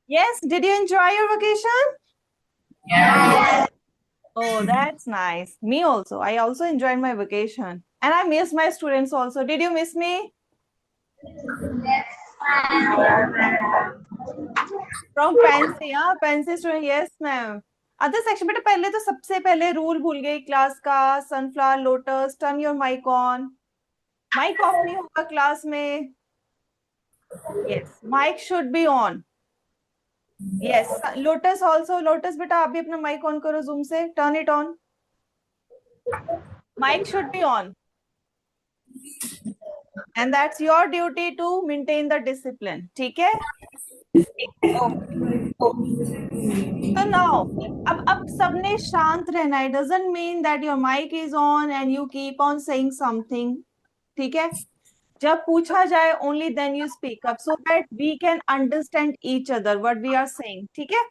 Yes, did you enjoy your vacation? Yes. Oh, that's nice. Me also. I also enjoyed my vacation. And I miss my students also. Did you miss me? From Pansy, हाँ Pansy student, yes ma'am. Other section बेटा पहले तो सबसे पहले rule भूल गई class का. Sunflower lotus turn your mic on. Mic off नहीं होगा क्लास में. Yes mic should be on. Yes lotus also. Lotus बेटा आप भी अपना माइक ऑन करो जूम से. Turn it on. Mic should be on. And that's your duty to maintain the discipline. ठीक है? So now, अब सबने शांत रहना है. Doesn't mean that your mic is on and you keep on saying something. ठीक है? जब पूछा जाए only then you speak up so that we can understand each other what we are saying. ठीक है?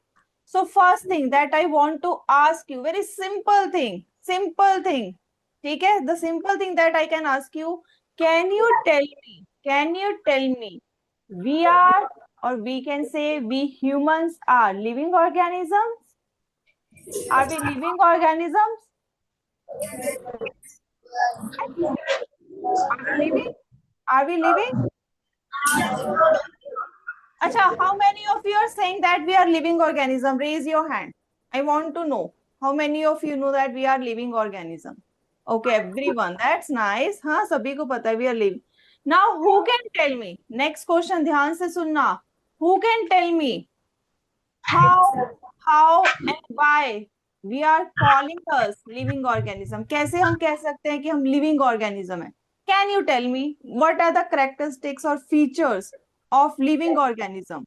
So first thing that I want to ask you, very simple thing. Simple thing. ठीक है? The simple thing that I can ask you, can you tell me, we are, or we can say we humans are living organisms? Are we living organisms? Are we living? Are we living? Acha, how many of you are saying that we are living organism? Raise your hand. I want to know how many of you know that we are living organism. Okay, everyone. That's nice. हाँ सभी को पता है we are living. Now, who can tell me? Next question ध्यान से सुनना. Who can tell me how and why we are calling us living organism? कैसे हम कह सकते हैं कि हम living organism है? Can you tell me what are the characteristics or features of living organism?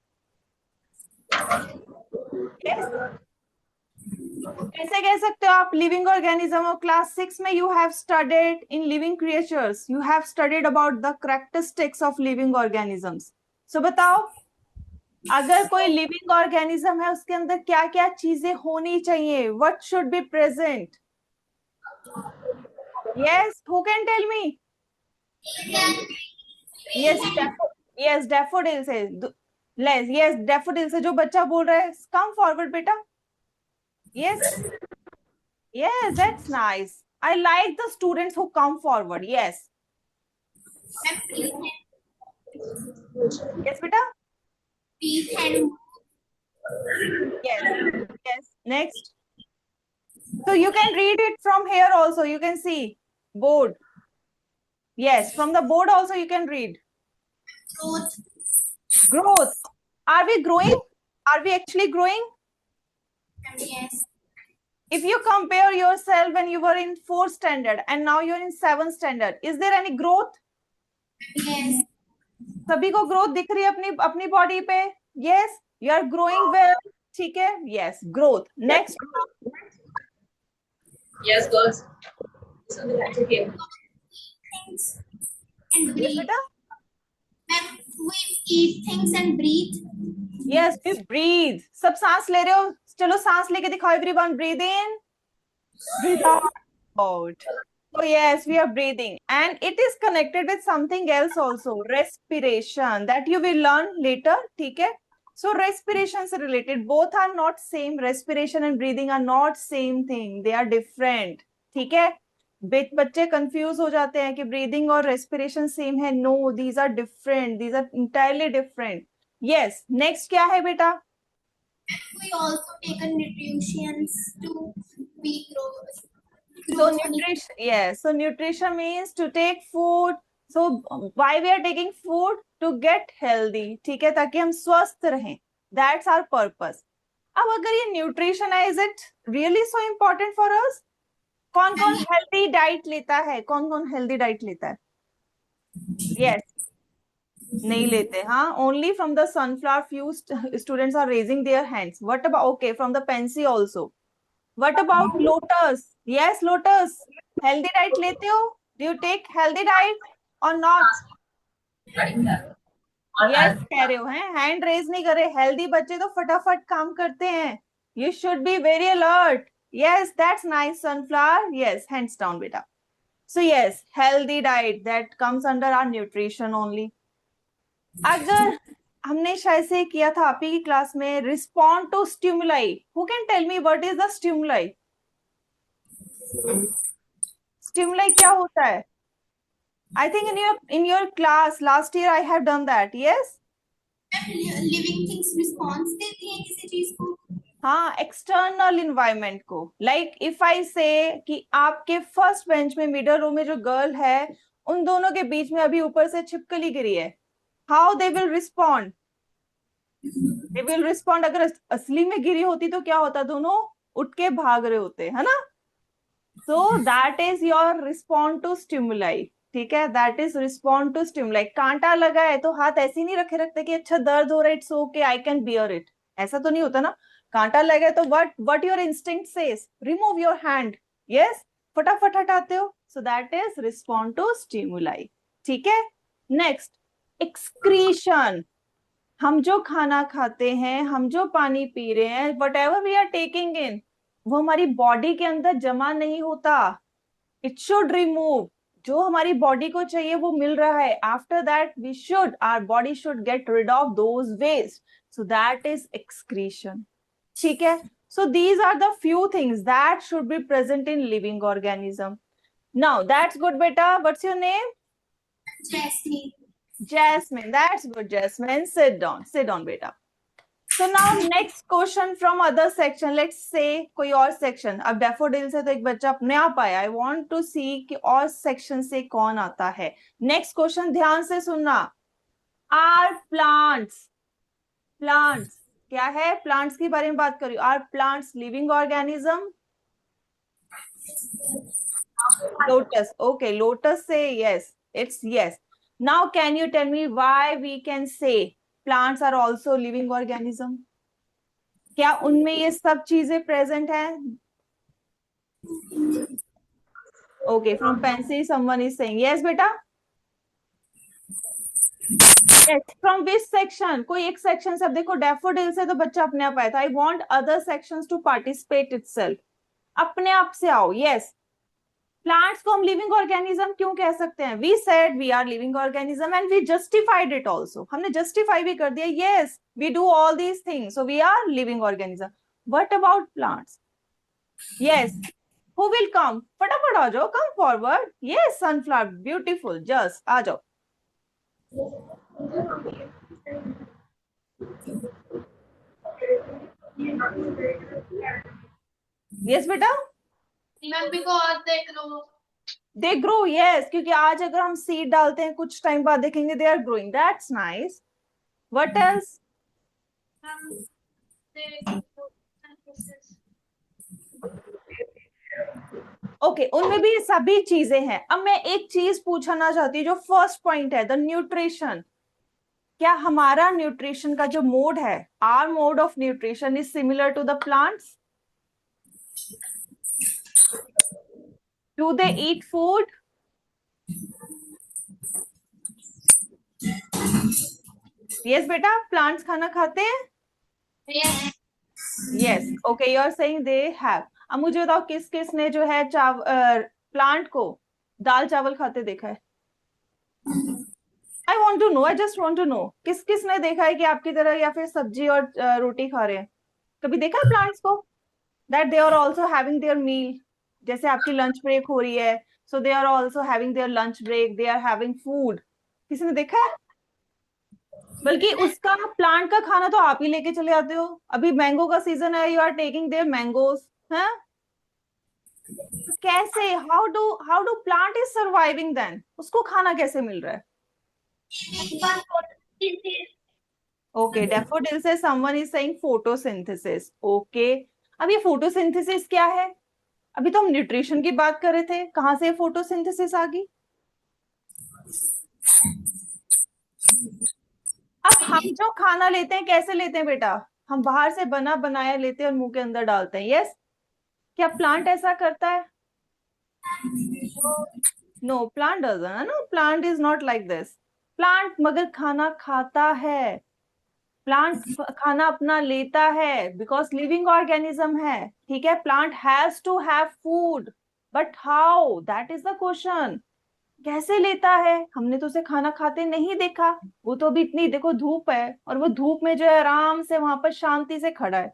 Yes. कैसे कह सकते हो आप लिविंग ऑर्गेनिज्म? और क्लास 6 में you have studied in living creatures, you have studied about the characteristics of living organisms. So बताओ, अगर कोई लिविंग ऑर्गेनिज्म है उसके अंदर क्या क्या चीजें होनी चाहिए? What should be present? Yes, who can tell me? Yes yes daffodil से. यस डैफोडिल से जो बच्चा बोल रहा है, कम फॉरवर्ड बेटा. Yes yes, that's nice. I like the students who come forward. Yes. Yes, beta. Yes. Yes. Next. So you can read it from here also. You can see board. Yes, from the board also you can read. Growth. Growth. Are we growing? Are we actually growing? Yes. If you compare yourself when you were in 4th standard and now you're in 7th standard, is there any growth? Yes. सभी को growth दिख रही है अपनी अपनी body पे? Yes, you are growing well. ठीक है. Yes, growth. Next. Yes, girls. So that's okay. Things and yes breathe. बेटा. Ma'am, we eat things and breathe. Yes, we breathe. सब सांस ले रहे हो? चलो सांस लेके दिखाओ everyone. Breathe in, breathe out. So yes, we are breathing, and it is connected with something else also, respiration, that you will learn later. ठीक है? So respiration से related, both are not same. Respiration and breathing are not same thing. They are different. ठीक है? बच्चे confuse हो जाते हैं कि ब्रीदिंग और रेस्पिरेशन सेम है. No, these are different. These are entirely different. Yes, next क्या है बेटा? We also take a nutrients to be growth. So nutrition, yes. So nutrition means to take food. So why we are taking food? To get healthy. ठीक है, ताकि हम स्वस्थ रहें. That's our purpose. अब अगर ये न्यूट्रिशन है, is it really so important for us? कौन कौन हेल्दी डाइट लेता है? कौन कौन हेल्दी डाइट लेता है? Yes. नहीं लेते. हाँ, only from the sunflower few students are raising their hands. What about, okay, from the Pansy also. What about Lotus? Yes, Lotus. Healthy diet लेते हो? Do you take healthy diet or not? Yes कह रहे हो हैं? Hand raise नहीं करे. Healthy बच्चे तो फटाफट काम करते हैं. You should be very alert. Yes, that's nice, sunflower. Yes, hands down, beta. So yes, healthy diet that comes under our nutrition only. अगर हमने शायद से किया था आप ही की क्लास में, respond to stimuli. Who can tell me what is the stimuli? Stimuli क्या होता है? I think in your class last year I have done that. Yes. Living things response देती हैं किसी चीज को. हाँ, एक्सटर्नल इन्वायरमेंट को. लाइक इफ आई से कि आपके फर्स्ट बेंच में मिडल रो में जो गर्ल है, उन दोनों के बीच में अभी ऊपर से छिपकली गिरी है, how they will respond? They will respond. अगर असली में गिरी होती तो क्या होता? दोनों उठ के भाग रहे होते, है ना? So that is your respond to stimuli. ठीक है, that is respond to stimuli. कांटा लगा है तो हाथ ऐसे नहीं रखे रखते कि अच्छा दर्द हो रहा है, it's okay I can bear it. ऐसा तो नहीं होता ना. कांटा लगा है तो what your instinct says, remove your hand. Yes, फटाफट हटाते हो. So that is respond to stimuli. ठीक है. Next, excretion. हम जो खाना खाते हैं, हम जो पानी पी रहे हैं, whatever we are taking in, वो हमारी बॉडी के अंदर जमा नहीं होता. It should remove. जो हमारी बॉडी को चाहिए वो मिल रहा है. After that we should, our body should get rid of those waste. So that is excretion. ठीक है. So these are the few things that should be present in living organism. Now that's good बेटा. What's your name? Jasmine. Jasmine. That's good, Jasmine. Sit down. Sit down, beta. So now next question from other section. Let's say कोई और section. अब daffodil से तो एक बच्चा अपने आप आया. I want to see कि और section से कौन आता है. Next question ध्यान से सुनना. Are plants क्या है? प्लांट्स के बारे में बात कर रही हूँ. Are plants living organism? Lotus. Okay, lotus say yes. It's yes. Now can you tell me why we can say plants are also living organism? क्या उनमें ये सब चीजें प्रेजेंट हैं? Okay, from Pansy someone is saying yes बेटा. Yes, from which section? कोई एक section से. अब देखो डैफोडिल से तो बच्चा अपने आप आया था. I want other sections to participate itself. अपने आप से आओ. Yes. प्लांट्स को हम लिविंग ऑर्गेनिज्म क्यों कह सकते हैं? We said we are living organism and we justified it also. हमने जस्टिफाई भी कर दिया. Yes, we do all these things, so we are living organism. What about plants? Yes, who will come? फटाफट आ जाओ, come forward. Yes, sunflower, beautiful. Just आ जाओ. Yes बेटा. Because they grow. यस, क्योंकि आज अगर हम सीड डालते हैं, कुछ टाइम बाद देखेंगे they are growing. That's nice. What else? Okay, उनमें भी सभी चीजें हैं. अब मैं एक चीज पूछना चाहती हूँ, जो फर्स्ट पॉइंट है, द न्यूट्रिशन. क्या हमारा न्यूट्रिशन का जो मोड है, our mode of nutrition is similar to the plants? Do they eat food? Yes बेटा, प्लांट्स खाना खाते हैं. Yes. Okay, you are saying they have. अब मुझे बताओ किस किस ने जो है प्लांट को दाल चावल खाते देखा है? I want to know, I just want to know, किस किस ने देखा है कि आपकी तरह या फिर सब्जी और रोटी खा रहे हैं? कभी देखा है प्लांट्स को that they are also having their meal? जैसे आपकी लंच ब्रेक हो रही है, so they are also having their lunch break, they are having food. किसी ने देखा है? बल्कि उसका प्लांट का खाना तो आप ही लेके चले आते हो. अभी मैंगो का सीजन है, you are taking their mangoes. है कैसे? How do plant is surviving then? उसको खाना कैसे मिल रहा है? ओके, डैफोडिल से someone is saying photosynthesis. Okay, अब ये फोटोसिंथेसिस क्या है? अभी तो हम न्यूट्रिशन की बात कर रहे थे, कहां से फोटोसिंथेसिस आ गई? अब हम जो खाना लेते हैं कैसे लेते हैं बेटा? हम बाहर से बना बनाया लेते हैं और मुंह के अंदर डालते हैं. यस. क्या प्लांट ऐसा करता है? No, plant doesn't. है ना, plant is not like this. Plant मगर खाना खाता है. प्लांट खाना अपना लेता है बिकॉज लिविंग ऑर्गेनिज्म है. ठीक है, plant has to have food, but how? That is the question. कैसे लेता है? हमने तो उसे खाना खाते नहीं देखा। वो तो अभी इतनी देखो धूप है, और वो धूप में जो है आराम से वहां पर शांति से खड़ा है,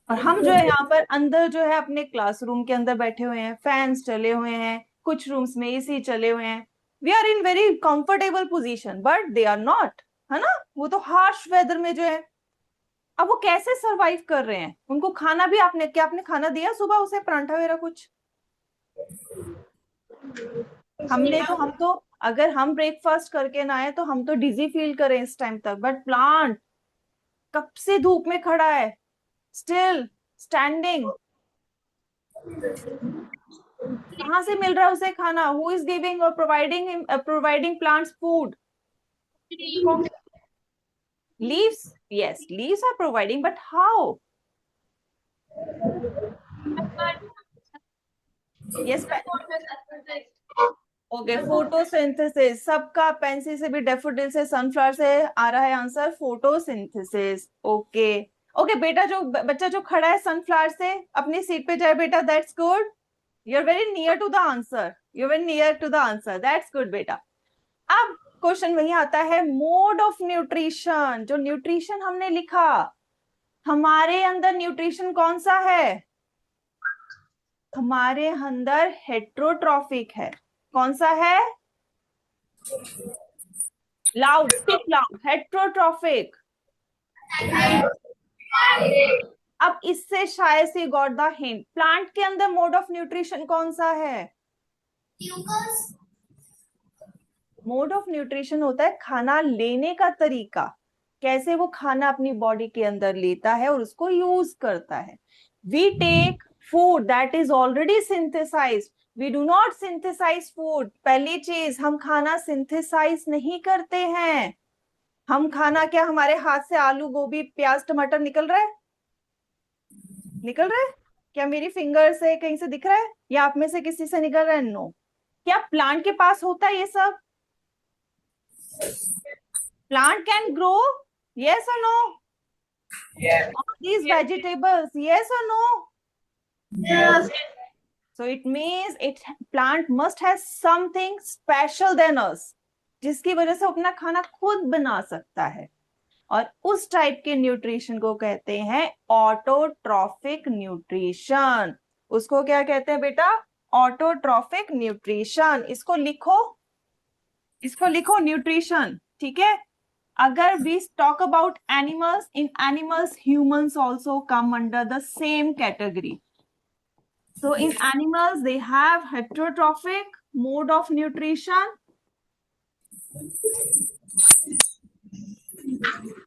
और हम जो है यहाँ पर अंदर जो है अपने क्लासरूम के अंदर बैठे हुए हैं, फैंस चले हुए हैं, कुछ रूम्स में एसी चले हुए हैं, we are in very comfortable position, but they are not, है ना? वो तो हार्श वेदर में जो है, अब वो कैसे सरवाइव कर रहे हैं? उनको खाना भी आपने क्या, आपने खाना दिया सुबह उसे, परांठा वगैरह कुछ? हमने तो, हम तो, अगर हम ब्रेकफास्ट करके ना आए तो हम तो डिजी फील करें इस टाइम तक, बट प्लांट कब से धूप में खड़ा है, स्टिल स्टैंडिंग। कहाँ से मिल रहा है उसे खाना? हु इज गिविंग और providing plants food? Leaves, yes, leaves are providing, but how? Yes, okay, photosynthesis. सबका पेंसिल से भी, डेफोडिल से, सनफ्लावर से आ रहा है आंसर फोटोसिंथेसिस। ओके, ओके बेटा, जो बच्चा जो खड़ा है सनफ्लावर से, अपनी सीट पे जाए बेटा, that's good, you are very near to the answer, you are very near to the answer, that's good बेटा। अब क्वेश्चन वही आता है, मोड ऑफ न्यूट्रिशन। जो न्यूट्रिशन हमने लिखा, हमारे अंदर न्यूट्रिशन कौन सा है? हमारे अंदर हेट्रोट्रॉफिक है। कौन सा है? Loud, speak loud, heterotrophic. अब इससे शायद से गॉट द हिंट, प्लांट के अंदर मोड ऑफ न्यूट्रिशन कौन सा है? मोड ऑफ न्यूट्रिशन होता है खाना लेने का तरीका, कैसे वो खाना अपनी बॉडी के अंदर लेता है और उसको यूज करता है। We take food that is already synthesized, we do not synthesize food. पहली चीज, हम खाना सिंथेसाइज नहीं करते हैं। हम खाना क्या, हमारे हाथ से आलू गोभी प्याज टमाटर निकल रहा है? निकल रहा है क्या? मेरी फिंगर से कहीं से दिख रहा है, या आप में से किसी से निकल रहा है? नो। क्या प्लांट के पास होता है ये सब? Plant can grow? Yes or no? Yes. All these vegetables, yes or no? Yes. So it means plant must have something special than us, जिसकी वजह से अपना खाना खुद बना सकता है, और उस टाइप के न्यूट्रिशन को कहते हैं ऑटोट्रॉफिक न्यूट्रिशन। उसको क्या कहते हैं बेटा? Autotrophic nutrition. इसको लिखो, इसको लिखो न्यूट्रिशन, ठीक है? Agar we talk about animals, in animals, humans also come under the same category. So in animals, they have heterotrophic mode of nutrition.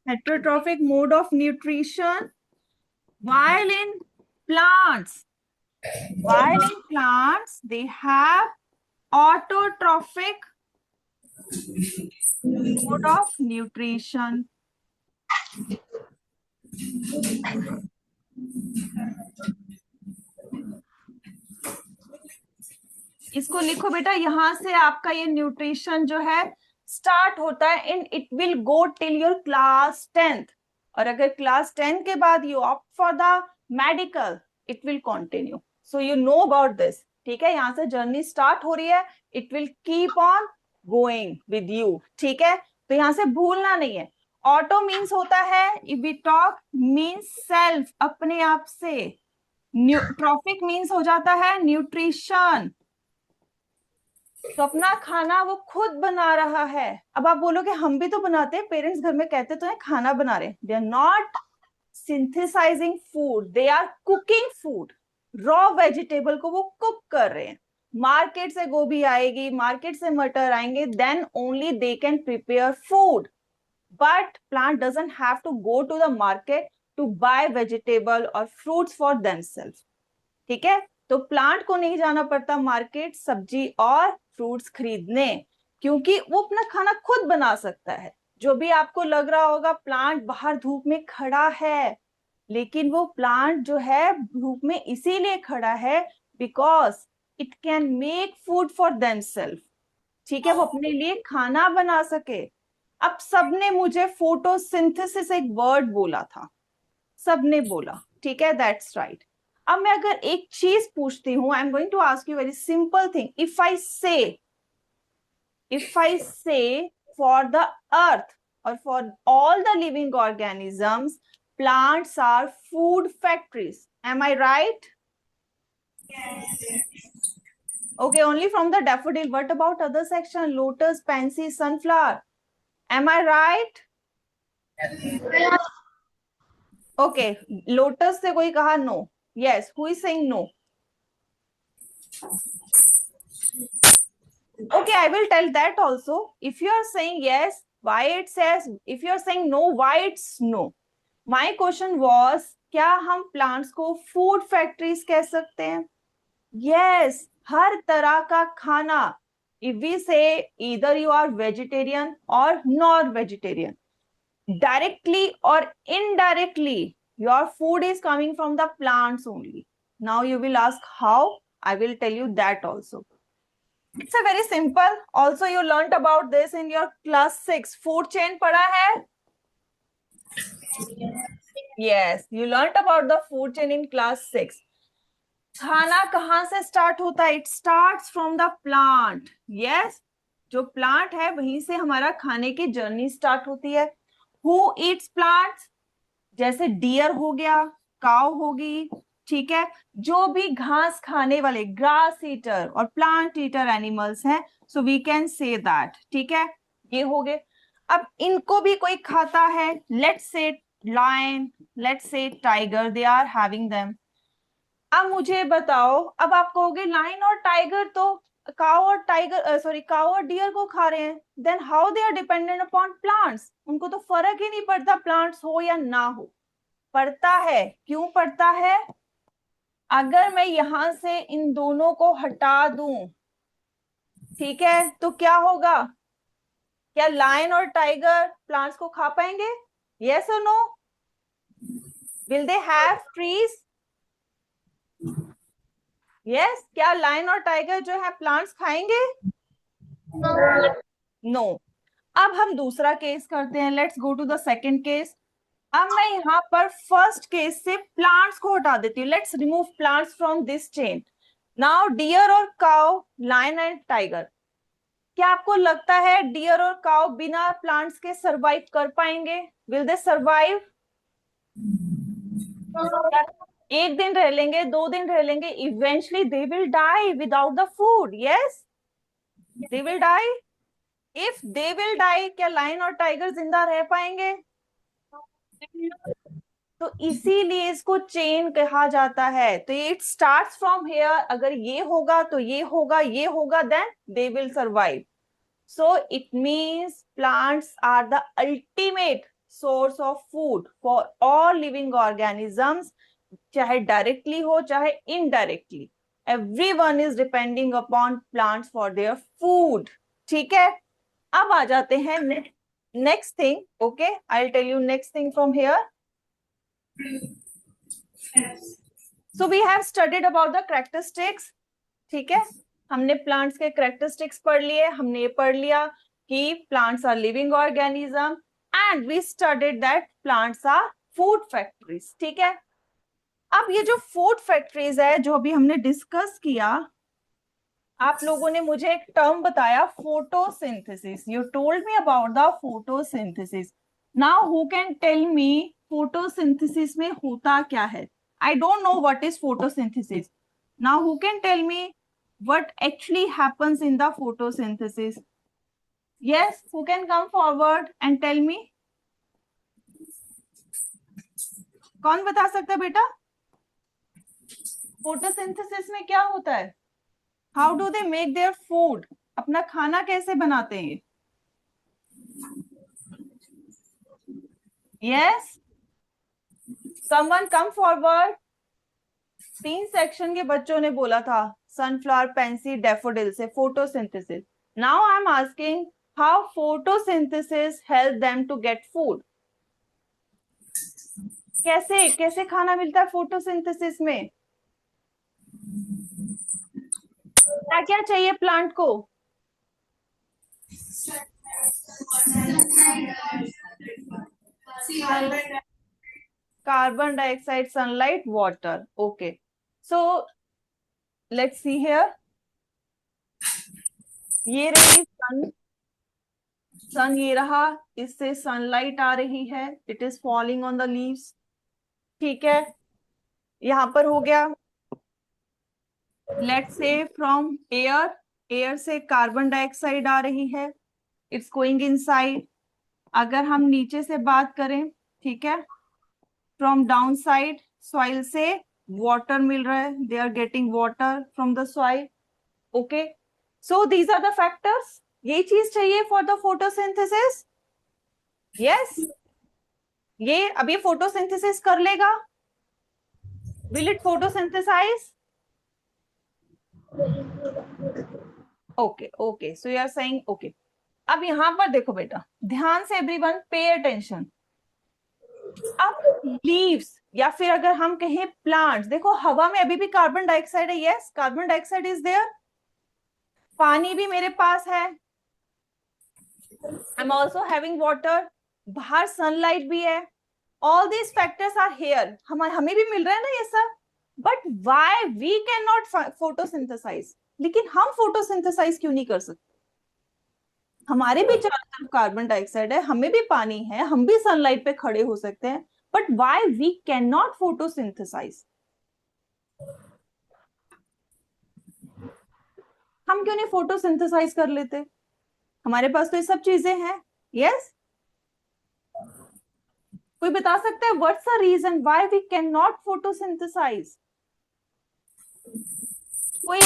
Heterotrophic mode of nutrition. While in plants, they have autotrophic mode of nutrition. इसको लिखो बेटा, यहां से आपका ये nutrition जो है start होता है, in it will go till your class 10th, और अगर क्लास 10 के बाद you opt for the medical, it will continue. So you know about this, ठीक है? यहां से जर्नी स्टार्ट हो रही है, it will keep on going with you, ठीक है? तो यहां से भूलना नहीं है। ऑटो मीन्स होता है, if we talk means self, अपने आप से। ट्रॉफिक मीन्स हो जाता है न्यूट्रिशन, तो अपना खाना वो खुद बना रहा है। अब आप बोलोगे हम भी तो बनाते हैं, पेरेंट्स घर में कहते तो है खाना बना रहे, they are not synthesizing food, they are cooking food. Raw vegetable को वो कुक कर रहे हैं। मार्केट से गोभी आएगी, मार्केट से मटर आएंगे, then only they can prepare food, but plant doesn't have to go to the market to buy vegetable और फ्रूट्स फॉर देमसेल्फ, ठीक है? तो प्लांट को नहीं जाना पड़ता मार्केट सब्जी और फ्रूट्स खरीदने, क्योंकि वो अपना खाना खुद बना सकता है। जो भी आपको लग रहा होगा प्लांट बाहर धूप में खड़ा है, लेकिन वो प्लांट जो है धूप में इसीलिए खड़ा है because it can make food for themselves, ठीक है? वो अपने लिए खाना बना सके। अब सबने मुझे फोटोसिंथेसिस एक वर्ड बोला था, सबने बोला, ठीक है? That's right. अब मैं अगर एक चीज पूछती हूँ, I am going to ask you very simple thing, if I say if I say for the earth or for all the living organisms, plants are food factories. Am I right? Okay, only from the daffodil. What about other section? Lotus, pansy, sunflower. Am I right? Okay, lotus से कोई कहा no. Yes, who is saying no? Okay, I will tell that also. If you are saying yes, why it says, if you are saying no, why it's no? My question was, क्या हम plants को food factories कह सकते हैं? Yes, हर तरह का खाना. If we say either you are vegetarian or non-vegetarian, directly or indirectly, your food is coming from the plants only. Now you will ask how? I will tell you that also. It's a very simple. Also, you learnt about this in your class 6. Food chain पढ़ा है? Yes, you learnt about the food chain in class 6. खाना कहाँ से start होता है? It starts from the plant. Yes, जो plant है वहीं से हमारा खाने की जर्नी स्टार्ट होती है. Who eats plants? जैसे डियर हो गया, काव होगी, ठीक है, जो भी घास खाने वाले ग्रास ईटर और प्लांट ईटर एनिमल्स हैं, so we can say that. ठीक है, ये हो गए. अब इनको भी कोई खाता है. Let's say lion, let's say tiger, they are having them. अब मुझे बताओ, अब आप कहोगे लायन और टाइगर तो काउ और टाइगर काउ और डियर को खा रहे हैं, then how they are dependent upon plants. उनको तो फर्क ही नहीं पड़ता प्लांट्स हो या ना हो. पड़ता है. क्यों पड़ता है? अगर मैं यहां से इन दोनों को हटा दूं, ठीक है, तो क्या होगा? क्या लायन और टाइगर प्लांट्स को खा पाएंगे? यस और no? Will they have trees? Yes. क्या लायन और टाइगर जो है प्लांट्स खाएंगे? नो. अब हम दूसरा केस करते हैं. Let's go to the second case. अब मैं यहाँ पर फर्स्ट केस से प्लांट्स को हटा देती हूँ. Let's remove plants from this chain. Now deer और काउ, लायन एंड टाइगर, क्या आपको लगता है डियर और काउ बिना प्लांट्स के सरवाइव कर पाएंगे? Will they survive? एक दिन रह लेंगे, 2 दिन रह लेंगे, eventually they will die without the food. Yes, they will die. If they will die, क्या लायन और टाइगर जिंदा रह पाएंगे? तो इसीलिए इसको चेन कहा जाता है. तो इट स्टार्ट्स फ्रॉम हियर. अगर ये होगा तो ये होगा, ये होगा, then they will survive. So it means plants are the ultimate source of food for all living organisms, चाहे डायरेक्टली हो चाहे indirectly. Everyone is depending upon plants for their food. ठीक है, अब आ जाते हैं next thing. Okay, I will tell you next thing from here. So we have studied about the characteristics. ठीक है, हमने प्लांट्स के characteristics पढ़ लिए. हमने ये पढ़ लिया कि plants are living organism and we studied that plants are food factories. ठीक है, अब ये जो food factories है जो अभी हमने डिस्कस किया, आप लोगों ने मुझे एक टर्म बताया, photosynthesis. You told me about the photosynthesis. Now who can tell me photosynthesis में होता क्या है? I don't know what is photosynthesis. Now who can tell me what actually happens in the photosynthesis? Yes, who can come forward and tell me? कौन बता सकता है बेटा? photosynthesis में क्या होता है? How do they make their food? अपना खाना कैसे बनाते हैं? Yes, someone come forward. 3 section के बच्चों ने बोला था सनफ्लावर, पेंसी, डैफोडिल से photosynthesis. Now I'm asking how photosynthesis help them to get food. कैसे कैसे खाना मिलता है photosynthesis में? क्या क्या चाहिए प्लांट को? Carbon dioxide, sunlight, water. Okay, so let's see here. ये रही सन. सन ये रहा, इससे सनलाइट आ रही है, it is falling on the leaves, ठीक है। यहां पर हो गया, let's say from air, air से कार्बन डाइऑक्साइड आ रही है, इट्स गोइंग इनसाइड। अगर हम नीचे से बात करें, ठीक है, फ्रॉम डाउन साइड सॉइल से वाटर मिल रहा है, they are getting water from the soil, okay. So these are the factors, ये चीज चाहिए फॉर द फोटोसिंथेसिस, यस। ये अब ये फोटोसिंथेसिस कर लेगा, will it photosynthesize? Okay okay, so you are saying okay. अब यहां पर देखो बेटा, ध्यान से एवरीवन पे अटेंशन। अब लीव्स या फिर अगर हम कहें प्लांट्स, देखो हवा में अभी भी कार्बन डाइऑक्साइड है, yes carbon dioxide is there, पानी भी मेरे पास है, I am also having water, बाहर सनलाइट भी है, all these factors are here, हमें भी मिल रहा है ना ये सब, but why we can not photosynthesize, लेकिन हम फोटोसिंथेसाइज क्यों नहीं कर सकते? हमारे भी चारों तरफ कार्बन डाइऑक्साइड है, हमें भी पानी है, हम भी सनलाइट पे खड़े हो सकते हैं, but why we can not photosynthesize? हम क्यों नहीं फोटोसिंथेसाइज कर लेते? हमारे पास तो ये सब चीजें हैं, यस। कोई बता सकता है what's the reason why we can not photosynthesize? कोई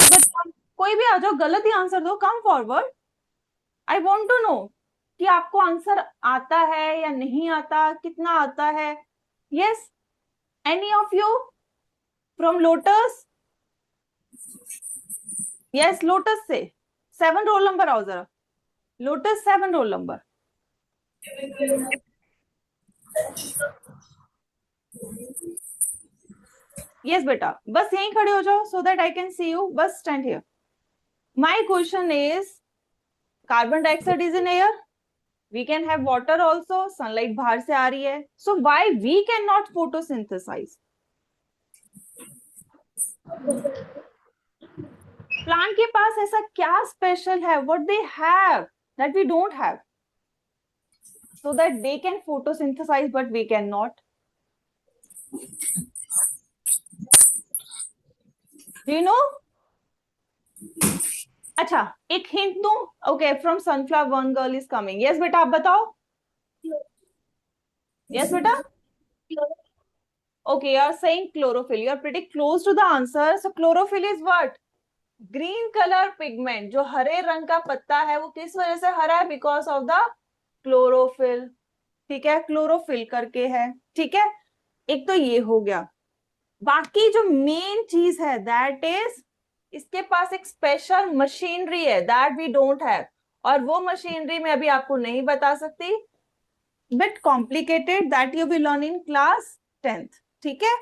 कोई भी आ जाओ, गलत ही आंसर दो, come forward, I want to know कि आपको आंसर आता है या नहीं आता, कितना आता है, yes. Any of you from lotus? Yes, lotus से 7 रोल नंबर आओ जरा, लोटस 7 रोल नंबर। यस बेटा, बस यहीं खड़े हो जाओ so that I can see you, बस stand here. My question is, carbon dioxide is in air, we can have water also, sunlight बाहर से आ रही है, so why we can not photosynthesize? Plant के पास ऐसा क्या स्पेशल है, what they have that we don't have, so that they can photosynthesize but we cannot? Do you know? अच्छा, एक हिंट दूं, okay, from sunflower one girl is coming, yes बेटा आप बताओ, यस बेटा, okay, you are saying chlorophyll, you are pretty close to the answer. So chlorophyll is what? Green colour pigment, जो हरे रंग का पत्ता है वो किस वजह से हरा है? बिकॉज ऑफ द क्लोरोफिल, ठीक है, क्लोरोफिल करके है, ठीक है। एक तो ये हो गया, बाकी जो मेन चीज है दैट इज, इसके पास एक स्पेशल मशीनरी है दैट वी डोंट हैव, और वो मशीनरी मैं अभी आपको नहीं बता सकती, bit complicated, that you will learn in class 10th, ठीक है।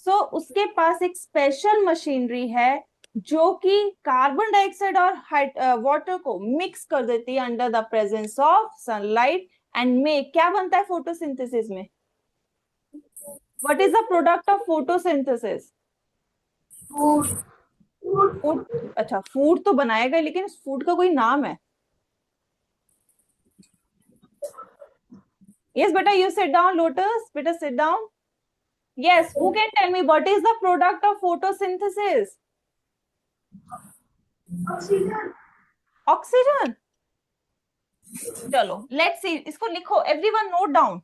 सो उसके पास एक स्पेशल मशीनरी है जो कि कार्बन डाइऑक्साइड और वाटर को मिक्स कर देती है under the presence of sunlight, and में क्या बनता है फोटोसिंथेसिस में? What is the product of photosynthesis? Food, अच्छा फूड तो बनाएगा, लेकिन इस फूड का कोई नाम है? यस बेटा, यू सिट डाउन, लोटस बेटा sit down. Yes, who can tell me what is the product of photosynthesis? Oxygen. चलो लेट्स सी, इसको लिखो, एवरीवन नोट डाउन।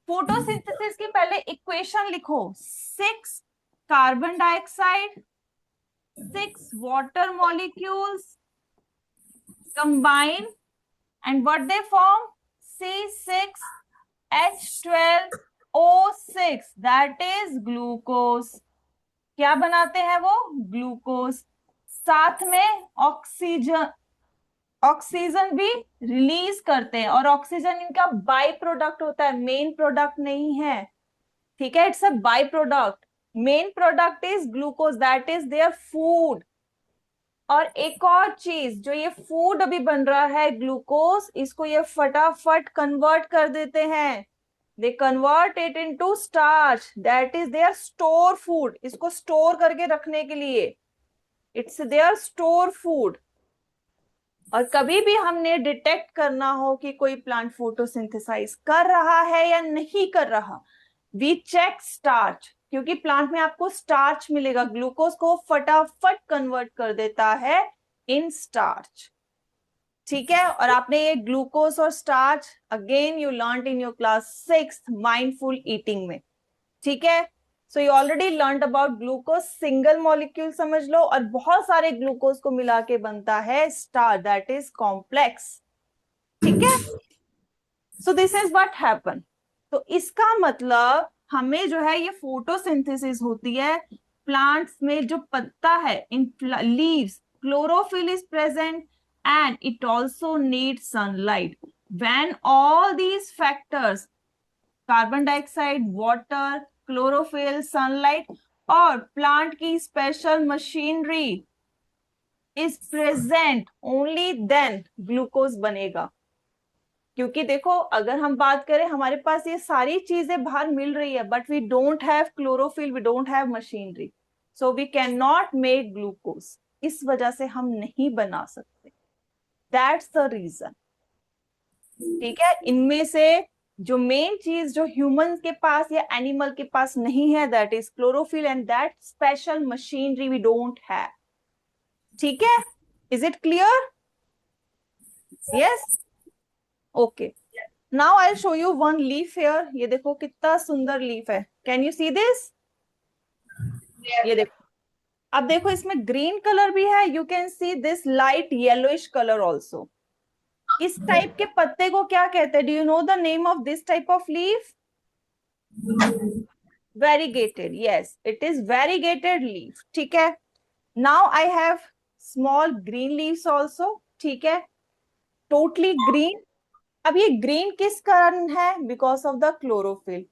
फोटोसिंथेसिस की पहले इक्वेशन लिखो, 6 carbon dioxide, 6 water molecules combine and what they form? C6H12O6, that is glucose. क्या बनाते हैं वो? ग्लूकोज। साथ में ऑक्सीजन, ऑक्सीजन भी रिलीज करते हैं, और ऑक्सीजन इनका बाई प्रोडक्ट होता है, मेन प्रोडक्ट नहीं है, ठीक है, it's a by product. Main product is glucose, that is their food. और एक और चीज, जो ये फूड अभी बन रहा है ग्लूकोज, इसको ये फटाफट कन्वर्ट कर देते हैं, they convert it into starch, that is their store food, इसको स्टोर करके रखने के लिए, इट्स देयर स्टोर फूड, और कभी भी हमने डिटेक्ट करना हो कि कोई प्लांट फोटोसिंथेसाइज कर रहा है या नहीं कर रहा, वी चेक स्टार्च, क्योंकि प्लांट में आपको स्टार्च मिलेगा, ग्लूकोज को फटाफट कन्वर्ट कर देता है इन स्टार्च। ठीक है, और आपने ये ग्लूकोज और starch again you learn in your class 6 mindful eating में। ठीक है, so you already learn about glucose, single molecule समझ लो, और बहुत सारे ग्लूकोज को मिला के बनता है स्टार, दैट इज कॉम्प्लेक्स। ठीक है, सो दिस इज व्हाट हैपन। तो इसका मतलब हमें जो है ये फोटोसिंथेसिस होती है प्लांट्स में, जो पत्ता है in leaves, chlorophyll is present and it also needs sunlight. When all these factors, carbon dioxide, water, chlorophyll, sunlight और प्लांट की special machinery is present, only then glucose बनेगा। क्योंकि देखो अगर हम बात करें, हमारे पास ये सारी चीजें बाहर मिल रही है, but we don't have chlorophyll, we don't have machinery, so we can not make glucose. इस वजह से हम नहीं बना सकते, दैट्स द रीजन। ठीक है, इनमें से जो मेन चीज जो ह्यूमन के पास या एनिमल के पास नहीं है, that is chlorophyll, and that special machinery we don't have. ठीक है, is it clear? Yes, okay. Now I show you one leaf here. ये देखो कितना सुंदर लीफ है, कैन यू सी दिस? ये देखो, अब देखो इसमें ग्रीन कलर भी है, you can see this light yellowish colour also. इस टाइप के पत्ते को क्या कहते हैं? Do you know the name of this type of leaf? Variegated, yes, it is variegated leaf. ठीक है, now I have small green leaves also. ठीक है, टोटली ग्रीन। अब ये ग्रीन किस कारण है? Because of the chlorophyll.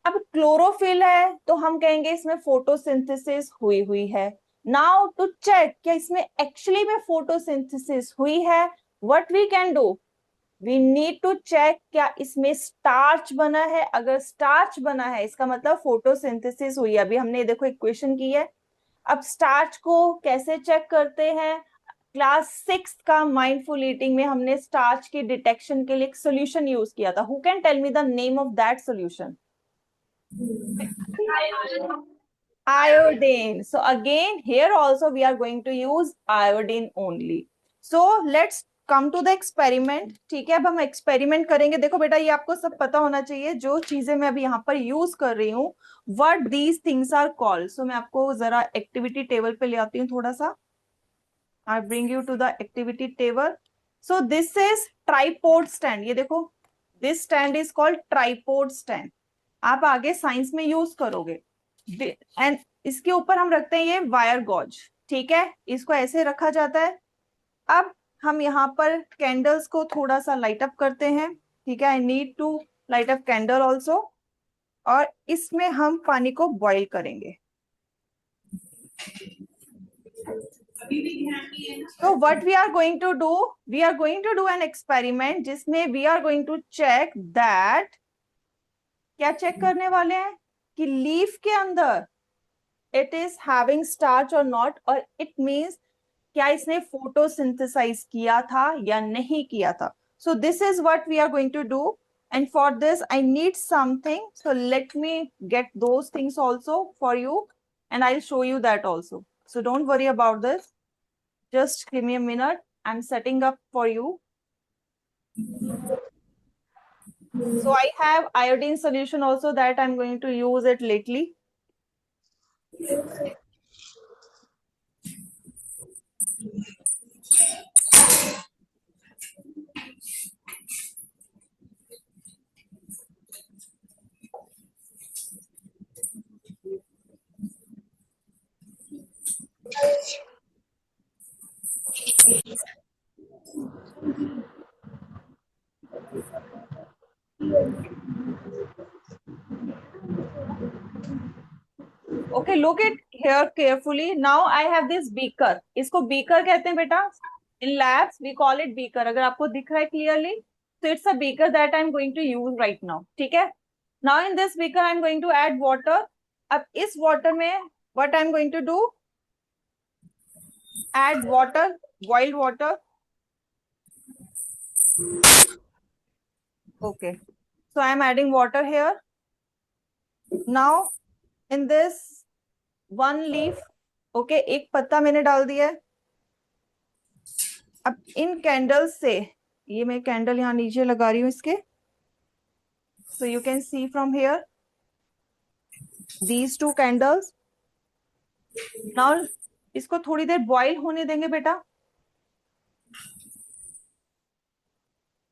अब क्लोरोफिल है तो हम कहेंगे इसमें फोटोसिंथेसिस हुई हुई है। नाउ टू चेक क्या इसमें एक्चुअली में फोटोसिंथेसिस हुई है, what we can do, we need to check क्या इसमें स्टार्च बना है। अगर स्टार्च बना है इसका मतलब फोटोसिंथेसिस हुई है। अभी हमने देखो इक्वेशन की है। अब स्टार्च को कैसे चेक करते हैं? क्लास 6 का माइंडफुल ईटिंग में हमने स्टार्च की डिटेक्शन के लिए एक सोल्यूशन यूज किया था। Who can tell me the name of that solution? Iodine. So again, here also we are going to use iodine only. So let's come to the experiment. ठीक है, अब हम एक्सपेरिमेंट करेंगे। देखो बेटा, ये आपको सब पता होना चाहिए जो चीजें मैं अभी यहाँ पर यूज कर रही हूँ, what these things are called. So मैं आपको जरा एक्टिविटी टेबल पे ले आती हूँ थोड़ा सा। I bring you to the activity table. So this is tripod stand. ये देखो, this stand is called tripod stand. आप आगे साइंस में यूज करोगे। एंड इसके ऊपर हम रखते हैं ये वायर गॉज। ठीक है, इसको ऐसे रखा जाता है। अब हम यहाँ पर कैंडल्स को थोड़ा सा लाइट अप करते हैं। ठीक है, I need to light up candle also. और इसमें हम पानी को बॉईल करेंगे। So what we are going to do, we are going to do an experiment जिसमें we are going to check that, क्या चेक करने वाले हैं कि लीफ के अंदर इट इज हैविंग स्टार्च और नॉट, और इट मींस क्या इसने फोटोसिंथेसाइज किया था या नहीं किया था। So this is what we are going to do, and for this I need something, so let me get those things also for you and I will show you that also. So don't worry about this, just give me a minute, I'm setting up for you. So I have iodine solution also that I'm going to use it lately. Okay, look it here carefully. Now I have this beaker. इसको beaker कहते हैं बेटा. In labs we call it beaker. अगर आपको दिख रहा है clearly, so it's a beaker that I'm going to use right now. ठीक है? Now in this beaker I'm going to add water. अब इस water में what I'm going to do? Add water, boiled water. Okay. So I am adding water here. Now in this one leaf, okay, एक पत्ता मैंने डाल दिया है. अब इन कैंडल्स से, ये मैं कैंडल यहाँ नीचे लगा रही हूँ इसके. So you can see from here these two candles. Now इसको थोड़ी देर बॉईल होने देंगे बेटा.